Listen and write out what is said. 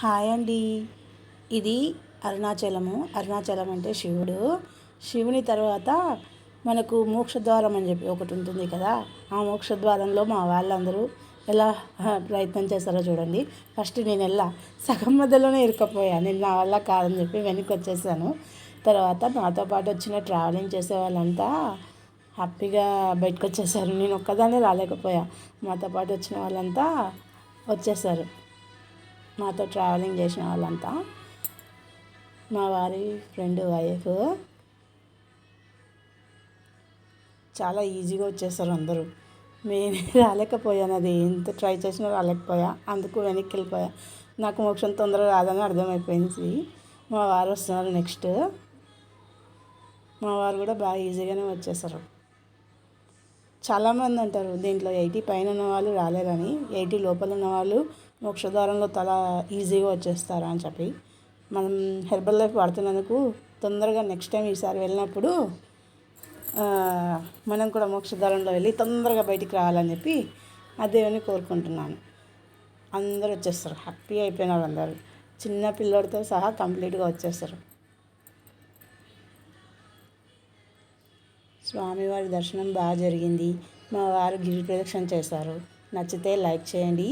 Hi అండి. ఇది అరుణాచలము. అరుణాచలం అంటే శివుడు. శివుని తర్వాత మనకు మోక్షద్వారం అని చెప్పి ఒకటి ఉంటుంది కదా. ఆ మోక్షద్వారంలో మా వాళ్ళందరూ ఎలా ప్రయత్నం చేస్తారో చూడండి. ఫస్ట్ నేను సగం మధ్యలోనే ఇరుక్కపోయా. నేను నా వల్ల కాదని చెప్పి వెనక్కి వచ్చేసాను. తర్వాత నాతో పాటు వచ్చిన ట్రావెలింగ్ చేసే వాళ్ళంతా హ్యాపీగా బయటకు వచ్చేసారు. నేను ఒక్కదాన్నే రాలేకపోయా. మాతో పాటు వచ్చిన వాళ్ళంతా వచ్చేసారు. మాతో ట్రావెలింగ్ చేసిన వాళ్ళంతా మా వారి ఫ్రెండ్ వైఫ్ చాలా ఈజీగా వచ్చేసారు అందరూ. నేను రాలేకపోయాను. అది ఎంత ట్రై చేసినా రాలేకపోయా. అందుకు వెనక్కి వెళ్ళిపోయా. నాకు మోక్షం తొందరగా రాదని అర్థమైపోయింది. మా వారు వస్తున్నారు నెక్స్ట్. మా వారు కూడా బాగా ఈజీగానే వచ్చేసారు. చాలామంది అంటారు దీంట్లో 80 పైన ఉన్న వాళ్ళు రాలేరని, 80 లోపల ఉన్న వాళ్ళు మోక్షద్వారంలో చాలా ఈజీగా వచ్చేస్తారు అని చెప్పి. మనం హెర్బల్ లైఫ్ వాడుతున్నందుకు తొందరగా నెక్స్ట్ టైం ఈసారి వెళ్ళినప్పుడు మనం కూడా మోక్షద్వారంలో వెళ్ళి తొందరగా బయటికి రావాలని చెప్పి ఆ దేవుని కోరుకుంటున్నాను. అందరూ వచ్చేస్తారు. హ్యాపీ అయిపోయినారు అందరూ. చిన్న పిల్లోడితో సహా కంప్లీట్గా వచ్చేస్తారు. స్వామివారి దర్శనం బాగా జరిగింది. మా వారు గిరి ప్రదక్షిణ చేశారు. నచ్చితే లైక్ చేయండి.